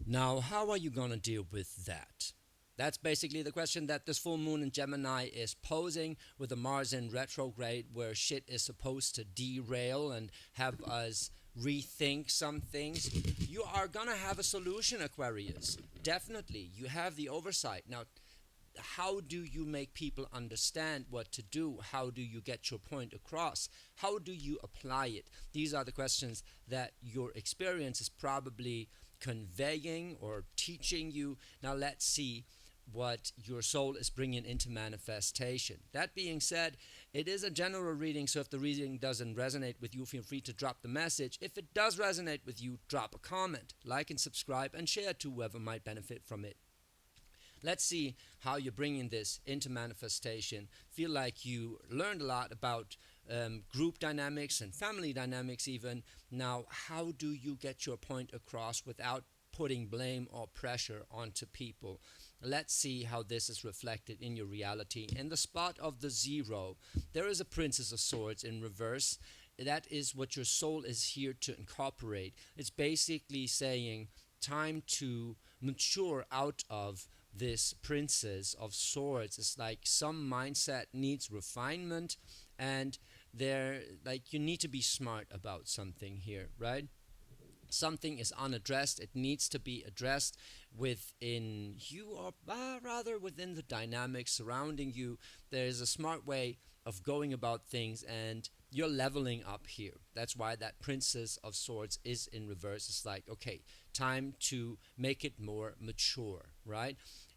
Now, how are you going to deal with that? That's basically the question that this full moon in Gemini is posing, with the Mars in retrograde, where shit is supposed to derail and have us rethink some things. You are going to have a solution, Aquarius. Definitely. You have the oversight. Now, how do you make people understand what to do? How do you get your point across? How do you apply it? These are the questions that your experience is probably conveying or teaching you. Now, let's see what your soul is bringing into manifestation. That being said, it is a general reading, so if the reading doesn't resonate with you, feel free to drop the message. If it does resonate with you, drop a comment, like and subscribe, and share to whoever might benefit from it. Let's see how you're bringing this into manifestation. Feel like you learned a lot about group dynamics and family dynamics, even. Now, how do you get your point across without putting blame or pressure onto people? Let's see how this is reflected in your reality. In the spot of the zero, there is a Princess of Swords in reverse. That is what your soul is here to incorporate. It's basically saying time to mature out of this Princess of Swords. It's like some mindset needs refinement, and there, like, you need to be smart about something here, right? Something is unaddressed, it needs to be addressed within you, or rather within the dynamics surrounding you. There's a smart way of going about things, and you're leveling up here. That's why that Princess of Swords is in reverse. It's like, okay, time to make it more mature, right?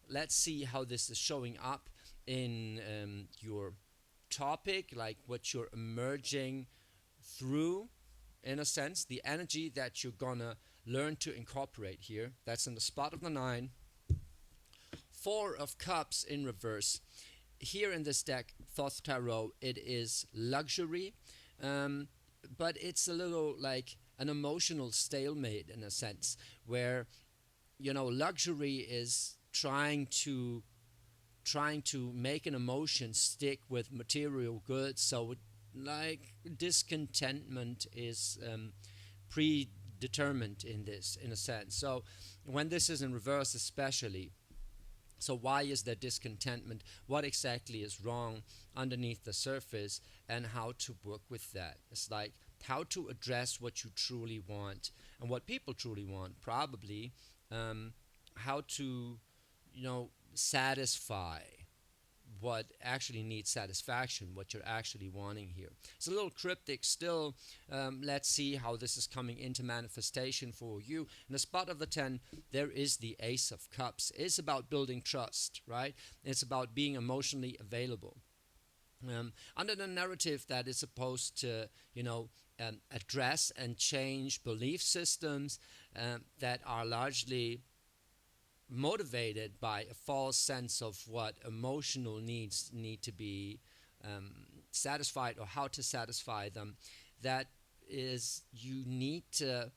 Let's see how this is showing up in your topic, like what you're emerging through, in a sense, the energy that you're gonna learn to incorporate here. That's in the spot of the nine. Four of Cups in reverse. Here in this deck, Thoth Tarot, it is luxury, um, but it's a little like an emotional stalemate in a sense, where luxury is trying to make an emotion stick with material goods. So, like, discontentment is predetermined in this, in a sense. So, when this is in reverse, especially. So, why is there discontentment? What exactly is wrong underneath the surface, and how to work with that? It's like how to address what you truly want and what people truly want, probably. How to, satisfy what actually needs satisfaction, what you're actually wanting here. It's a little cryptic still. Let's see how this is coming into manifestation for you. In the spot of the 10, there is the Ace of Cups. It's about building trust, right? It's about being emotionally available. Under the narrative that is supposed to, address and change belief systems that are largely motivated by a false sense of what emotional needs need to be um, satisfied, or how to satisfy them. That is, you need to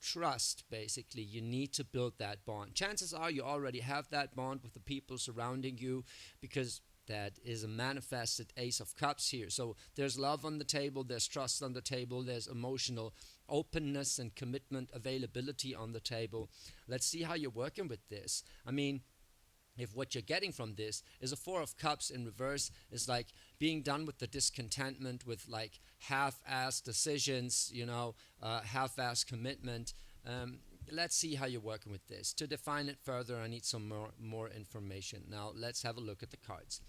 trust, basically. You need to build that bond. Chances are you already have that bond with the people surrounding you, because that is a manifested Ace of Cups here. So there's love on the table, there's trust on the table, there's emotional openness and commitment, availability on the table. Let's see how you're working with this. I mean, if what you're getting from this is a Four of Cups in reverse, is like being done with the discontentment, with like half-assed decisions, half-assed commitment. um, let's see how you're working with this. To define it further, I need some more information. Now let's have a look at the cards.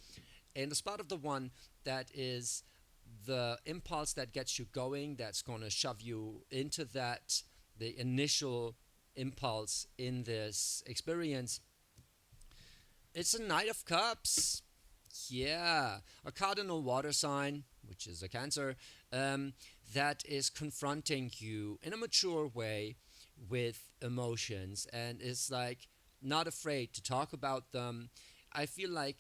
In the spot of the one, that is the impulse that gets you going, that's going to shove you into that, the initial impulse in this experience. It's a Knight of Cups. Yeah, a cardinal water sign, which is a Cancer, that is confronting you in a mature way with emotions, and is like not afraid to talk about them. I feel like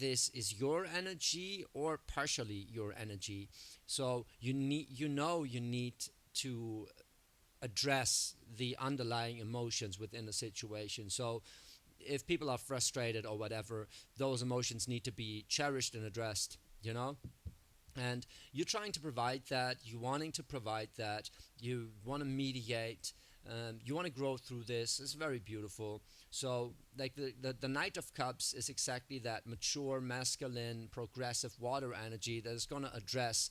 this is your energy, or partially your energy. So you need to address the underlying emotions within a situation. So if people are frustrated or whatever, those emotions need to be cherished and addressed, and you're trying to provide that, you wanting to provide that, you want to mediate, You want to grow through this. It's very beautiful. So, like the Knight of Cups is exactly that mature, masculine, progressive water energy that is going to address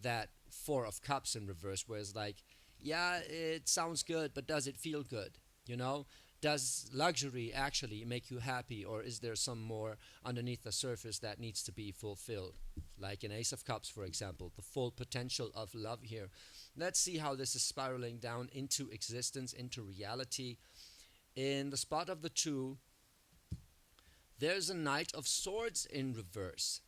that Four of Cups in reverse, where it's like, yeah, it sounds good, but does it feel good? You know, does luxury actually make you happy, or is there some more underneath the surface that needs to be fulfilled? Like an Ace of Cups, for example, the full potential of love here. Let's see how this is spiraling down into existence, into reality. In the spot of the two, there's a Knight of Swords in reverse.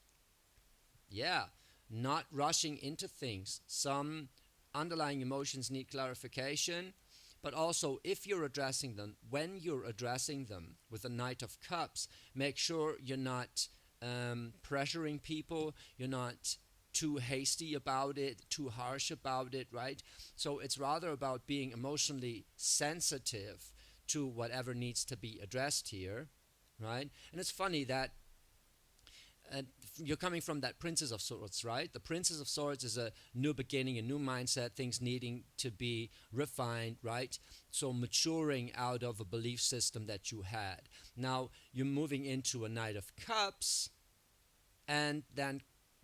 Yeah, not rushing into things. Some underlying emotions need clarification, but also if you're addressing them, when you're addressing them with the Knight of Cups, make sure you're not pressuring people, you're not too hasty about it, too harsh about it, right? So it's rather about being emotionally sensitive to whatever needs to be addressed here, right? And it's funny that you're coming from that Princess of Swords, right? The Princess of Swords is a new beginning, a new mindset, things needing to be refined, right? So maturing out of a belief system that you had. Now you're moving into a Knight of Cups, and then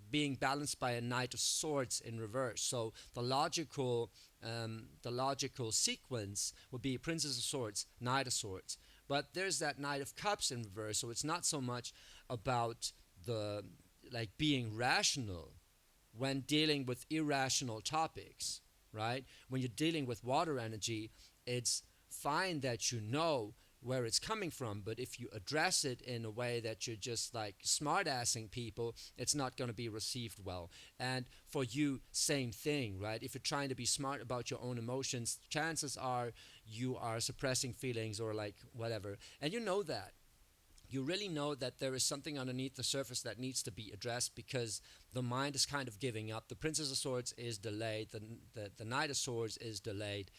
being balanced by a Knight of Swords in reverse. So the logical sequence would be Princess of Swords, Knight of Swords. But there's that Knight of Cups in reverse, so it's not so much about the like being rational when dealing with irrational topics, right? When you're dealing with water energy, it's fine that you know where it's coming from, but if you address it in a way that you're just like smart-assing people, it's not going to be received well. And for you, same thing, right? If you're trying to be smart about your own emotions, chances are you are suppressing feelings or like whatever, and you know that. You really know that there is something underneath the surface that needs to be addressed because the mind is kind of giving up. The Princess of Swords is delayed. The Knight of Swords is delayed.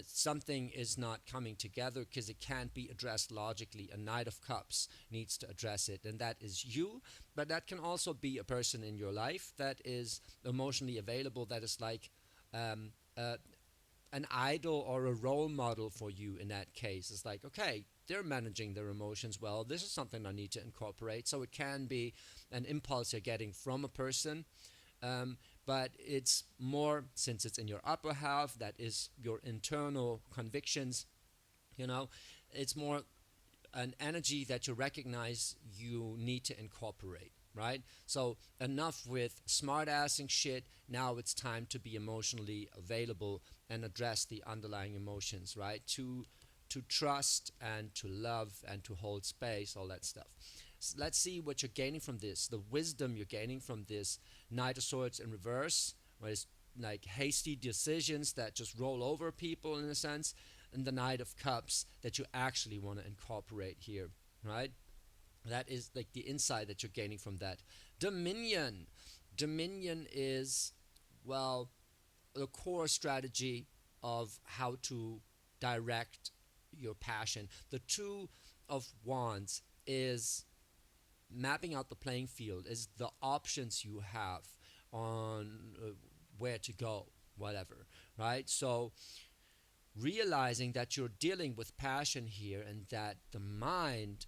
Something is not coming together because it can't be addressed logically. A Knight of Cups needs to address it, and that is you. But that can also be a person in your life that is emotionally available, that is like um, uh, an idol or a role model for you in that case. It's like, okay, they're managing their emotions well. This is something I need to incorporate. So it can be an impulse you're getting from a person, but it's more, since it's in your upper half, that is your internal convictions, you know, it's more an energy that you recognize you need to incorporate, right? So enough with smart assing shit. Now it's time to be emotionally available and address the underlying emotions, right? To trust and to love and to hold space, all that stuff. So let's see what you're gaining from this. The wisdom you're gaining from this Knight of Swords in reverse, where it's like hasty decisions that just roll over people in a sense, and the Knight of Cups that you actually want to incorporate here, right? That is like the insight that you're gaining from that. Dominion. Dominion is, well, the core strategy of how to direct your passion. The Two of Wands is mapping out the playing field, is the options you have on where to go, whatever, right? So realizing that you're dealing with passion here and that the mind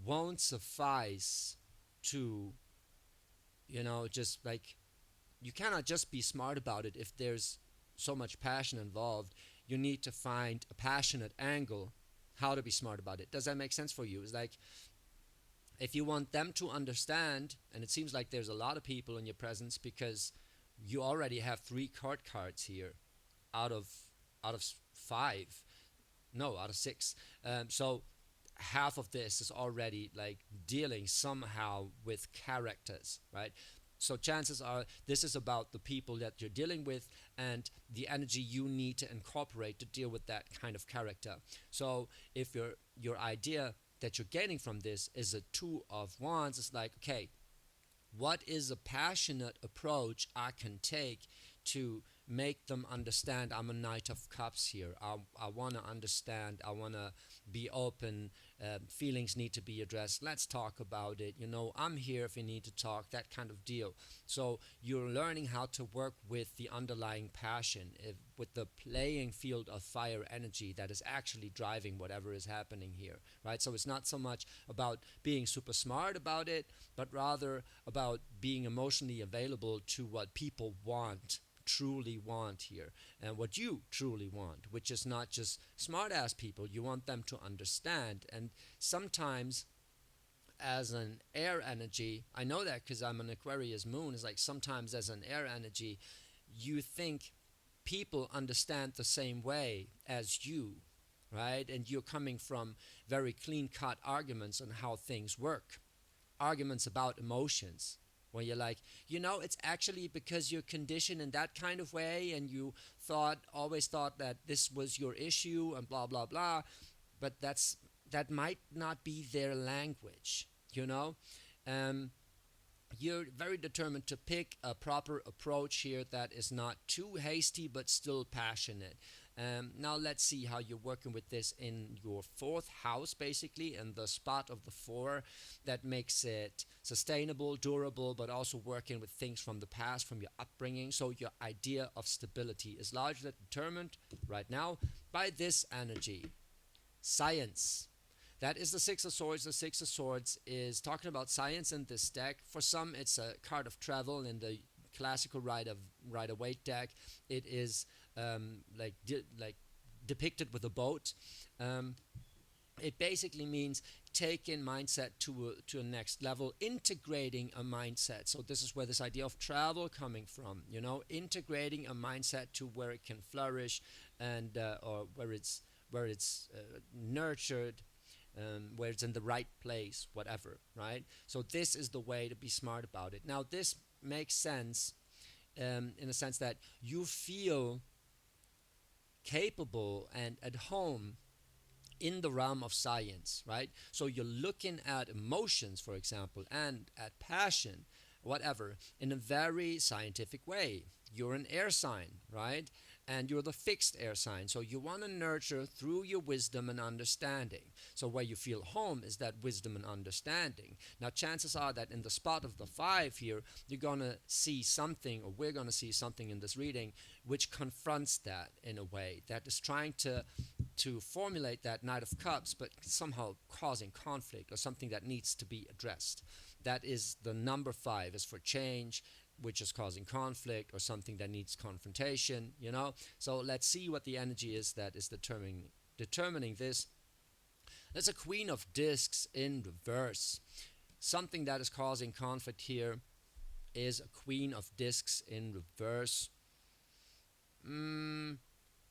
won't suffice to, just like, you cannot just be smart about it if there's so much passion involved. You need to find a passionate angle how to be smart about it. Does that make sense for you? It's like, if you want them to understand, and it seems like there's a lot of people in your presence because you already have 3 cards here out of 5, no, out of 6. So half of this is already like dealing somehow with characters, right? So chances are this is about the people that you're dealing with and the energy you need to incorporate to deal with that kind of character. So if your idea that you're gaining from this is a Two of Wands, it's like, okay, what is a passionate approach I can take to make them understand I'm a Knight of Cups here. I want to understand. I want to be open. Feelings need to be addressed. Let's talk about it. I'm here if you need to talk, that kind of deal. So you're learning how to work with the underlying passion, with the playing field of fire energy that is actually driving whatever is happening here, right? So it's not so much about being super smart about it, but rather about being emotionally available to what people truly want here, and what you truly want, which is not just smart ass people. You want them to understand. And sometimes, as an air energy, I know that because I'm an Aquarius moon, is like sometimes as an air energy, you think people understand the same way as you, right? And you're coming from very clean cut arguments on how things work, arguments about emotions, where you're like, it's actually because you're conditioned in that kind of way, and you always thought that this was your issue, and blah blah blah. But that might not be their language, you know. Um, you're very determined to pick a proper approach here that is not too hasty but still passionate. Now let's see how you're working with this in your fourth house, basically, in the spot of the four that makes it sustainable, durable, but also working with things from the past, from your upbringing. So your idea of stability is largely determined right now by this energy. Science. That is the Six of Swords. The Six of Swords is talking about science in this deck. For some, it's a card of travel. In the classical Rider-Waite deck, it is like depicted with a boat. It basically means taking mindset to a next level, integrating a mindset. So this is where this idea of travel coming from. Integrating a mindset to where it can flourish, and or where it's nurtured, where it's in the right place, whatever, right? So this is the way to be smart about it. Now, this makes sense in a sense that you feel capable and at home in the realm of science, right? So you're looking at emotions, for example, and at passion, whatever, in a very scientific way. You're an air sign, right? And you're the fixed air sign. So you want to nurture through your wisdom and understanding. So where you feel home is that wisdom and understanding. Now, chances are that in the spot of the five here, you're going to see something, or we're going to see something in this reading, which confronts that in a way that is trying to formulate that Knight of Cups, but somehow causing conflict or something that needs to be addressed. That is the number five, is for change, which is causing conflict or something that needs confrontation, So let's see what the energy is that is determining this. There's a Queen of Discs in reverse. Something that is causing conflict here is a Queen of Discs in reverse.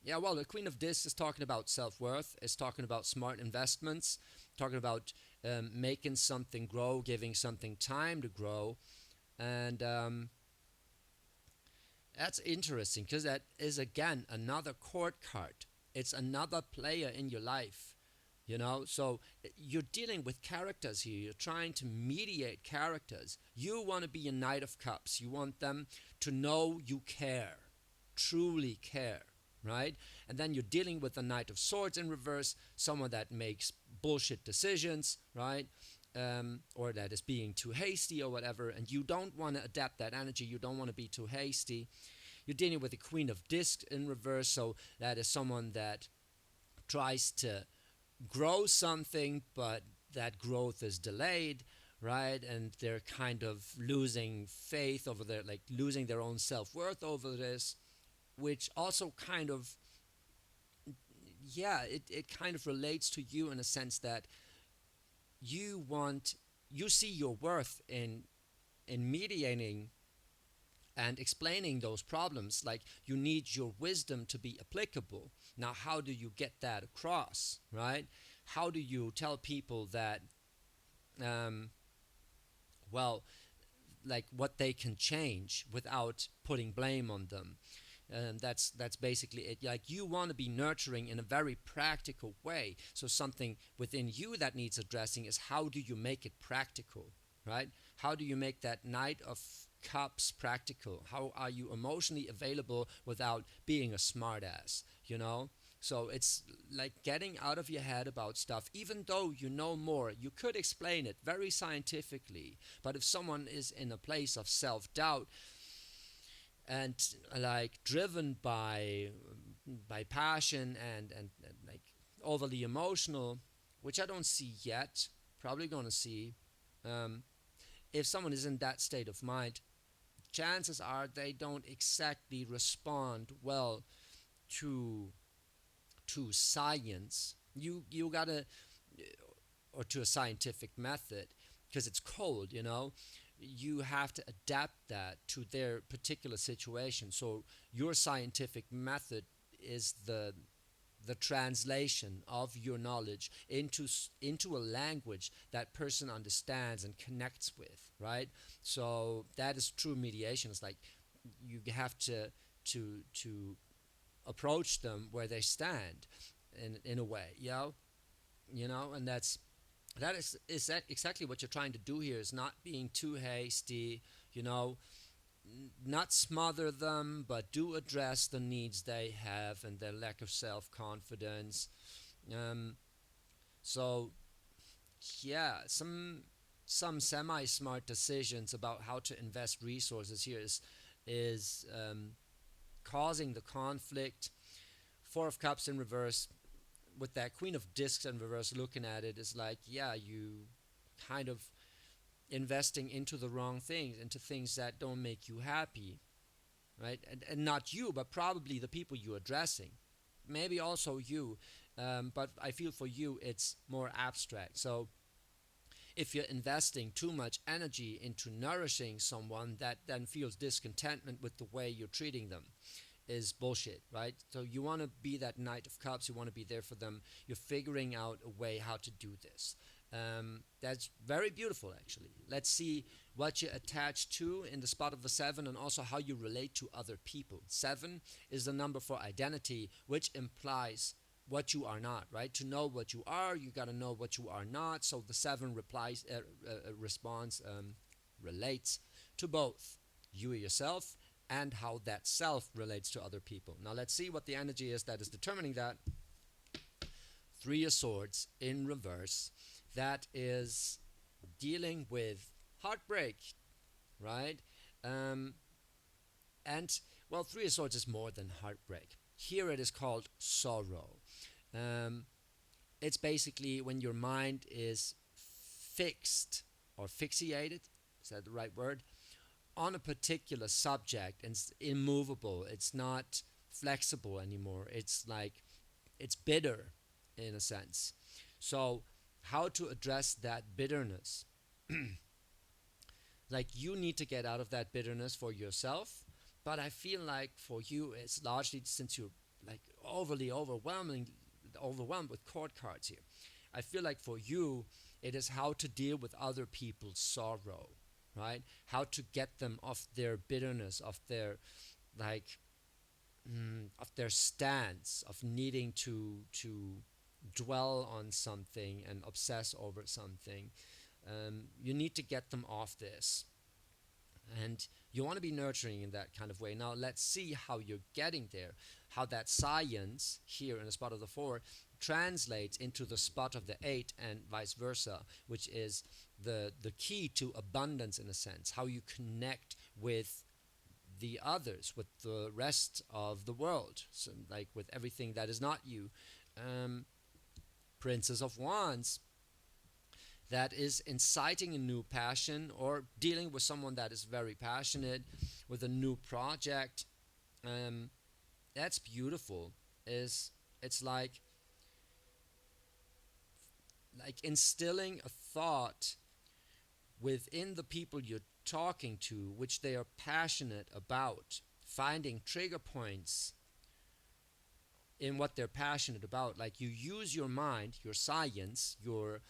Yeah, well, the Queen of Discs is talking about self-worth, is talking about smart investments, talking about making something grow, giving something time to grow. And that's interesting because that is, again, another court card. It's another player in your life, So you're dealing with characters here. You're trying to mediate characters. You want to be a Knight of Cups. You want them to know you care, truly care, right? And then you're dealing with the Knight of Swords in reverse, someone that makes bullshit decisions, right? Or that is being too hasty or whatever, and you don't want to adapt that energy. You don't want to be too hasty. You're dealing with the Queen of Discs in reverse, so that is someone that tries to grow something, but that growth is delayed, right? And they're kind of losing faith over their, like losing their own self-worth over this, which also kind of, it kind of relates to you in a sense that you see your worth in mediating and explaining those problems. Like, you need your wisdom to be applicable. Now, how do you get that across, right? How do you tell people that like what they can change without putting blame on them? That's basically it. Like, you want to be nurturing in a very practical way. So something within you that needs addressing is, how do you make it practical, right? How do you make that Knight of cups practical? How are you emotionally available without being a smartass? You know, so it's like getting out of your head about stuff, even though you know more. You could explain it very scientifically, but if someone is in a place of self doubt and like driven by passion and like overly emotional, which I don't see yet, probably gonna see. Um, if someone is in that state of mind, chances are they don't exactly respond well to science. You gotta, or to a scientific method, because it's cold, you know. You have to adapt that to their particular situation. So your scientific method is the translation of your knowledge into a language that person understands and connects with, right? So that is true mediation. It's like you have to approach them where they stand in a way, you know, and that is that exactly what you're trying to do here, is not being too hasty, you know, not smother them, but do address the needs they have and their lack of self-confidence. Um, so yeah, some semi-smart decisions about how to invest resources here is causing the conflict. Four of Cups in reverse with that Queen of Discs in reverse, looking at it, is like, yeah, you kind of investing into the wrong things, into things that don't make you happy, right? And not you, but probably the people you're addressing. Maybe also you, but I feel for you it's more abstract. So if you're investing too much energy into nourishing someone that then feels discontentment with the way you're treating them, is bullshit, right? So you want to be that Knight of Cups. You want to be there for them. You're figuring out a way how to do this. That's very beautiful, actually. Let's see what you're attached to in the spot of the seven, and also how you relate to other people. Seven is the number for identity, which implies what you are not, right? To know what you are, you got to know what you are not. So the seven response relates to both you yourself and how that self relates to other people. Now let's see what the energy is that is determining that. Three of Swords in reverse. That is dealing with heartbreak, right? Um, and well, Three of Swords is more than heartbreak. Here it is called sorrow. Um, it's basically when your mind is fixed or fixated. Is that the right word? On a particular subject, and it's immovable. It's not flexible anymore. It's like it's bitter in a sense. So how to address that bitterness? Like, you need to get out of that bitterness for yourself, but I feel like for you it's largely, since you're like overly overwhelmed with court cards here, I feel like for you it is how to deal with other people's sorrow, right? How to get them off their bitterness, of their like of their stance of needing to dwell on something and obsess over something. You need to get them off this, and you want to be nurturing in that kind of way. Now let's see how you're getting there, how that science here in the spot of the four translates into the spot of the eight, and vice versa, which is the key to abundance in a sense, how you connect with the others, with the rest of the world, so like with everything that is not you. um, Princess of Wands, that is inciting a new passion, or dealing with someone that is very passionate with a new project. um, that's beautiful. Is It's like instilling a thought within the people you're talking to, which they are passionate about, finding trigger points in what they're passionate about. Like, you use your mind, your science, your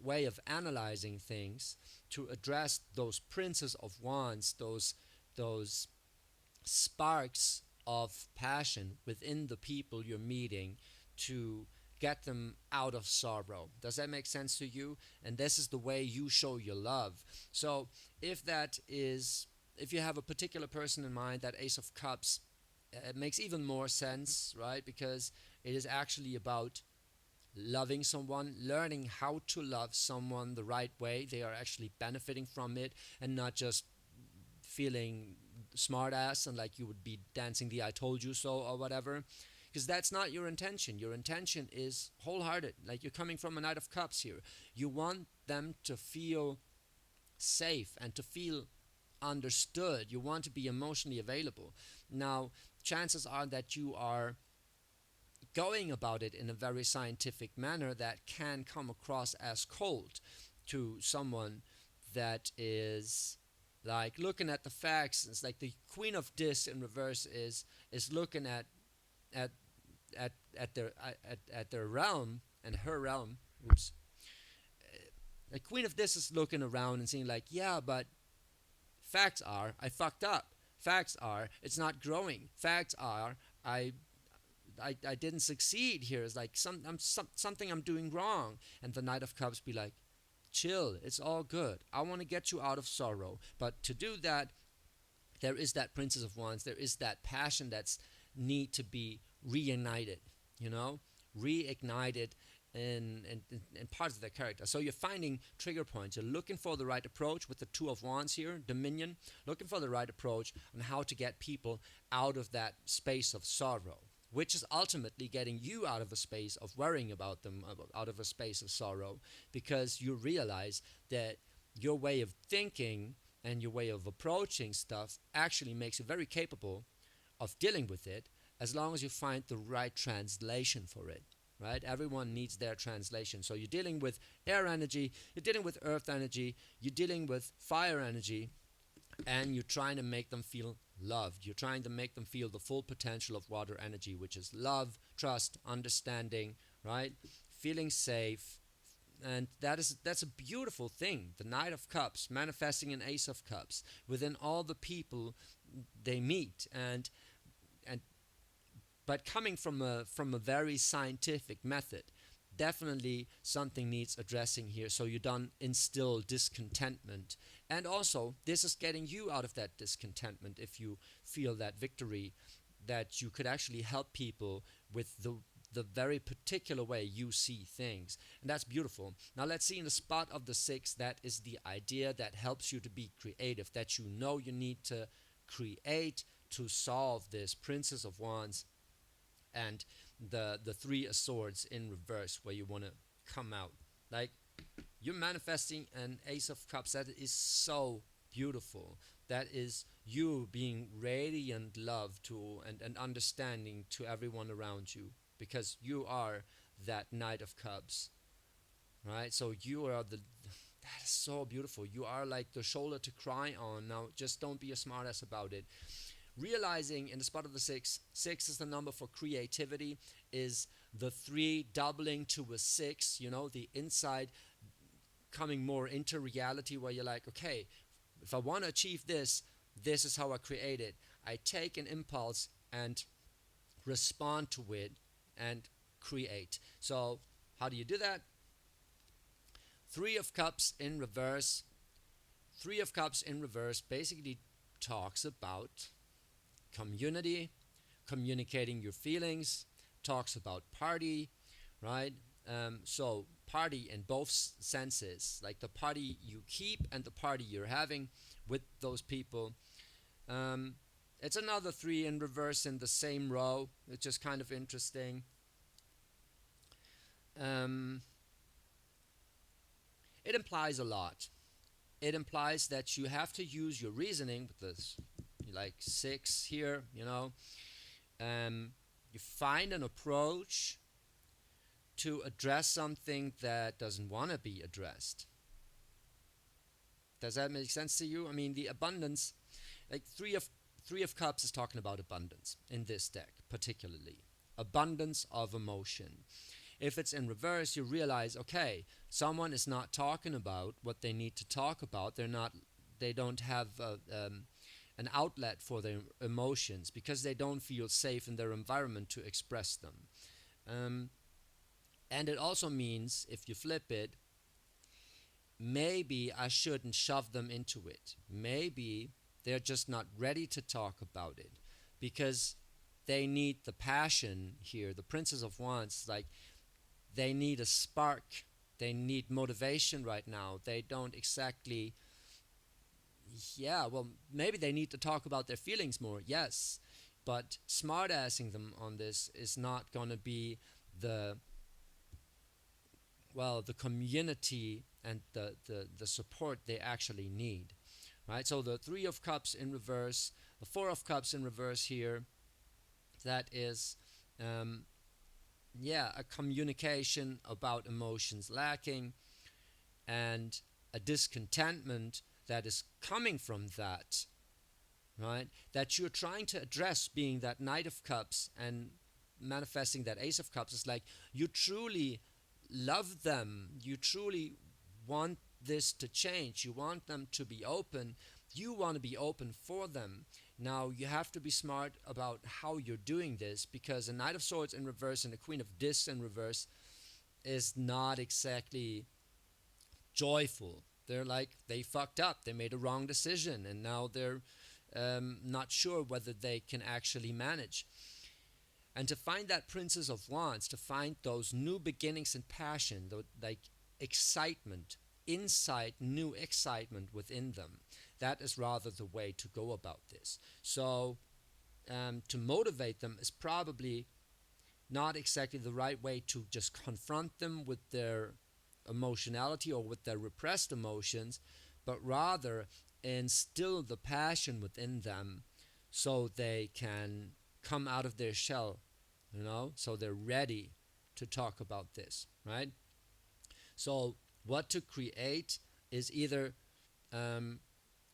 way of analyzing things to address those princes of wands, those sparks of passion within the people you're meeting, to get them out of sorrow. Does that make sense to you? And this is the way you show your love. So if that is if you have a particular person in mind, that Ace of Cups, it makes even more sense, right? Because it is actually about loving someone, learning how to love someone the right way. They are actually benefiting from it and not just feeling smart ass and like you would be dancing the I told you so or whatever. Because that's not your intention. Your intention is wholehearted. Like you're coming from a Knight of Cups here. You want them to feel safe and to feel understood. You want to be emotionally available. Now, chances are that you are going about it in a very scientific manner that can come across as cold to someone that is like looking at the facts. It's like the Queen of Dis in reverse is looking at at their realm and her realm. Oops. The Queen of Dis is looking around and saying like, yeah, but facts are I fucked up. Facts are it's not growing. Facts are I I didn't succeed here. It's like something I'm doing wrong. And the Knight of Cups be like, chill, it's all good. I want to get you out of sorrow. But to do that, there is that Princess of Wands. There is that passion that's need to be reignited, you know, reignited in parts of their character. So you're finding trigger points. You're looking for the right approach with the Two of Wands here, Dominion, looking for the right approach on how to get people out of that space of sorrow, which is ultimately getting you out of a space of worrying about them, out of a space of sorrow, because you realize that your way of thinking and your way of approaching stuff actually makes you very capable of dealing with it as long as you find the right translation for it, right? Everyone needs their translation. So you're dealing with air energy, you're dealing with earth energy, you're dealing with fire energy, and you're trying to make them feel loved. You're trying to make them feel the full potential of water energy, which is love, trust, understanding, right? Feeling safe. And that's a beautiful thing. The Knight of Cups manifesting an Ace of Cups within all the people they meet, and but coming from a very scientific method. Definitely something needs addressing here, so you don't instill discontentment. And also, this is getting you out of that discontentment if you feel that victory, that you could actually help people with the very particular way you see things. And that's beautiful. Now let's see in the spot of the 6, that is the idea that helps you to be creative, that you know you need to create to solve this Princess of Wands and the 3 of Swords in reverse, where you want to come out. Like, you're manifesting an Ace of Cups. That is so beautiful. That is you being radiant love to and understanding to everyone around you, because you are that Knight of Cups, right? So you are that is so beautiful. You are like the shoulder to cry on. Now just don't be a smartass about it. Realizing in the spot of the 6, 6 is the number for creativity, is the 3 doubling to a 6, you know, the inside coming more into reality, where you're like, okay, if I want to achieve this, this is how I create it. I take an impulse and respond to it and create. So how do you do that? 3 of Cups in reverse. 3 of Cups in reverse basically talks about community, communicating your feelings, talks about party, right? So party in both senses, like the party you keep and the party you're having with those people. It's another 3 in reverse in the same row, which is kind of interesting. It implies a lot. It implies that you have to use your reasoning with this, like 6 here, you know. You find an approach to address something that doesn't want to be addressed. Does that make sense to you? I mean, the abundance, like 3 of Cups is talking about abundance in this deck, particularly abundance of emotion. If it's in reverse, you realize, okay, someone is not talking about what they need to talk about. They don't have an outlet for their emotions because they don't feel safe in their environment to express them. And it also means, if you flip it, maybe I shouldn't shove them into it. Maybe They're just not ready to talk about it because they need the passion here. The Princess of Wands, like, they need a spark. They need motivation right now. They don't exactly, yeah, well, maybe they need to talk about their feelings more, yes. But smartassing them on this is not going to be the, well, the community and the support they actually need, right? So the Three of Cups in reverse, the Four of Cups in reverse here, that is, um, yeah, a communication about emotions lacking and a discontentment that is coming from that, right? That you're trying to address, being that Knight of Cups and manifesting that Ace of Cups. Is like you truly love them, you truly want this to change, you want them to be open, you want to be open for them. Now you have to be smart about how you're doing this, because a Knight of Swords in reverse and a Queen of Discs in reverse is not exactly joyful. They're like, they fucked up, they made a wrong decision, and now they're not sure whether they can actually manage. And to find that Princess of Wands, to find those new beginnings and passion, like excitement, insight, new excitement within them, that is rather the way to go about this. So to motivate them is probably not exactly the right way to just confront them with their emotionality or with their repressed emotions, but rather instill the passion within them so they can come out of their shell, so they're ready to talk about this, right? So, what to create is either um,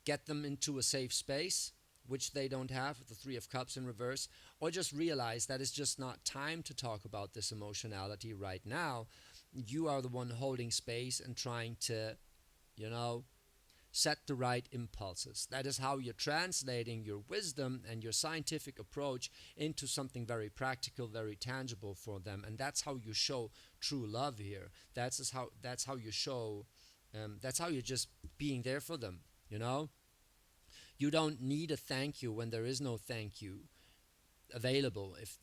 get them into a safe space, which they don't have with the Three of Cups in reverse, or just realize that it's just not time to talk about this emotionality right now. You are the one holding space and trying to, you know, set the right impulses. That is how you're translating your wisdom and your scientific approach into something very practical, very tangible for them, and that's how you show true love here. That's how you show. That's how you're just being there for them. You know, you don't need a thank you when there is no thank you available. If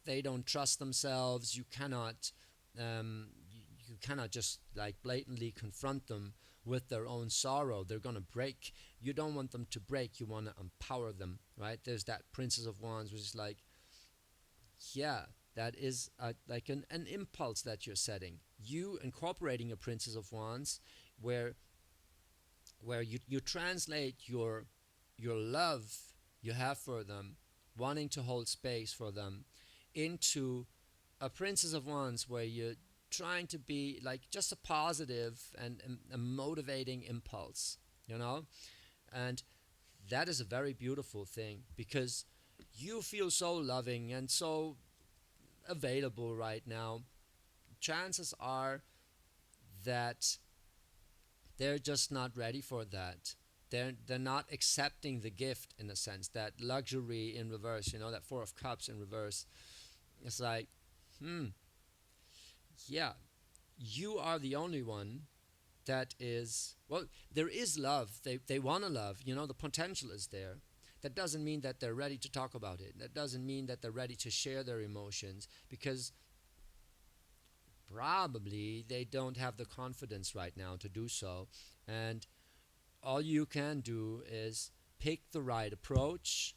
they don't trust themselves, you cannot you cannot just like blatantly confront them with their own sorrow. They're gonna break. You don't want them to break. You want to empower them, right? There's that Princess of Wands, which is like, yeah, that is like an impulse that you're setting. You incorporating a Princess of Wands, where you translate your love you have for them, wanting to hold space for them, into a Princess of Wands where you're trying to be like just a positive and a motivating impulse, you know? And that is a very beautiful thing, because you feel so loving and so available right now. Chances are that they're just not ready for that. They're not accepting the gift, in a sense, that luxury in reverse, that Four of Cups in reverse. It's like, yeah, you are the only one that is, well, there is love. They want to love, the potential is there. That doesn't mean that they're ready to talk about it. That doesn't mean that they're ready to share their emotions, because probably they don't have the confidence right now to do so. And all you can do is pick the right approach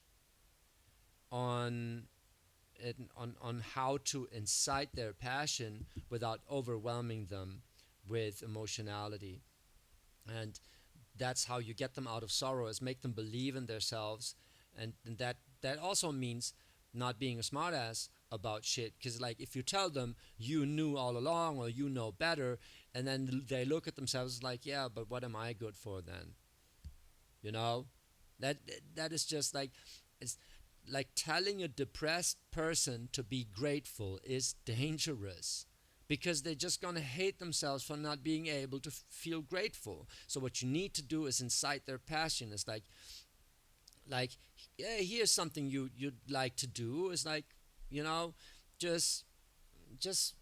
on on how to incite their passion without overwhelming them with emotionality. And that's how you get them out of sorrow, is make them believe in themselves. And that also means not being a smartass about shit, because like if you tell them you knew all along or you know better, and then they look at themselves like, yeah, but what am I good for then? you know that that is just like, it's like telling a depressed person to be grateful is dangerous, because they're just going to hate themselves for not being able to feel grateful. So what you need to do is incite their passion. It's like, yeah, here's something you'd like to do. It's like, you know just just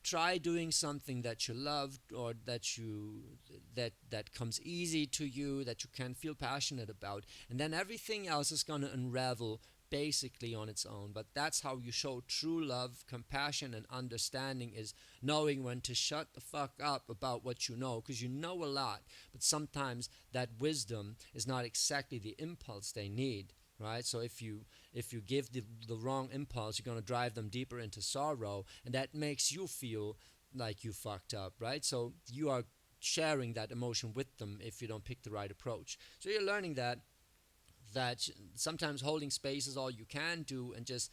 try doing something that you love, or that comes easy to you, that you can feel passionate about, and then everything else is going to unravel basically on its own. But that's how you show true love, compassion, and understanding, is knowing when to shut the fuck up about what you know, because you know a lot, but sometimes that wisdom is not exactly the impulse they need, right? So if you give the wrong impulse, you're going to drive them deeper into sorrow, and that makes you feel like you fucked up, right? So you are sharing that emotion with them if you don't pick the right approach. So you're learning that sometimes holding space is all you can do, and just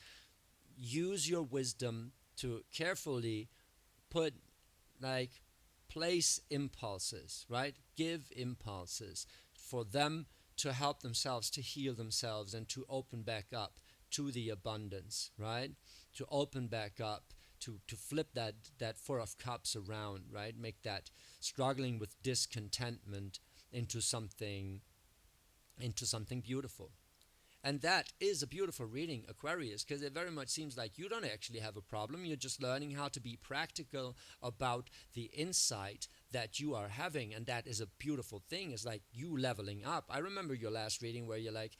use your wisdom to carefully put, like, place impulses, right? Give impulses for them to help themselves, to heal themselves, and to open back up to the abundance, right? To open back up, to flip that four of cups around, right? Make that struggling with discontentment into something beautiful. And that is a beautiful reading, Aquarius, because it very much seems like you don't actually have a problem. You're just learning how to be practical about the insight that you are having. And that is a beautiful thing. It's like you leveling up. I remember your last reading where you're like,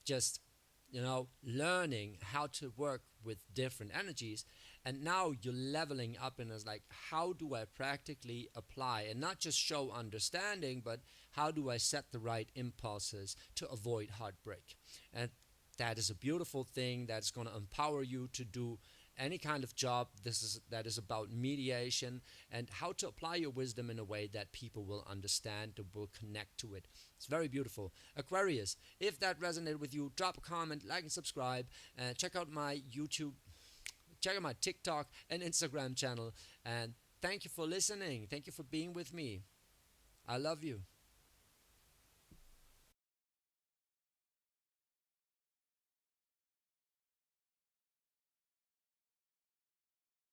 just learning how to work with different energies, and now you're leveling up, and it's like, how do I practically apply and not just show understanding, but how do I set the right impulses to avoid heartbreak? And that is a beautiful thing that's going to empower you to do any kind of job that is about mediation, and how to apply your wisdom in a way that people will understand, that will connect to it. It's very beautiful. Aquarius, if that resonated with you, drop a comment, like and subscribe, and check out my YouTube, check out my TikTok and Instagram channel. And thank you for listening. Thank you for being with me. I love you.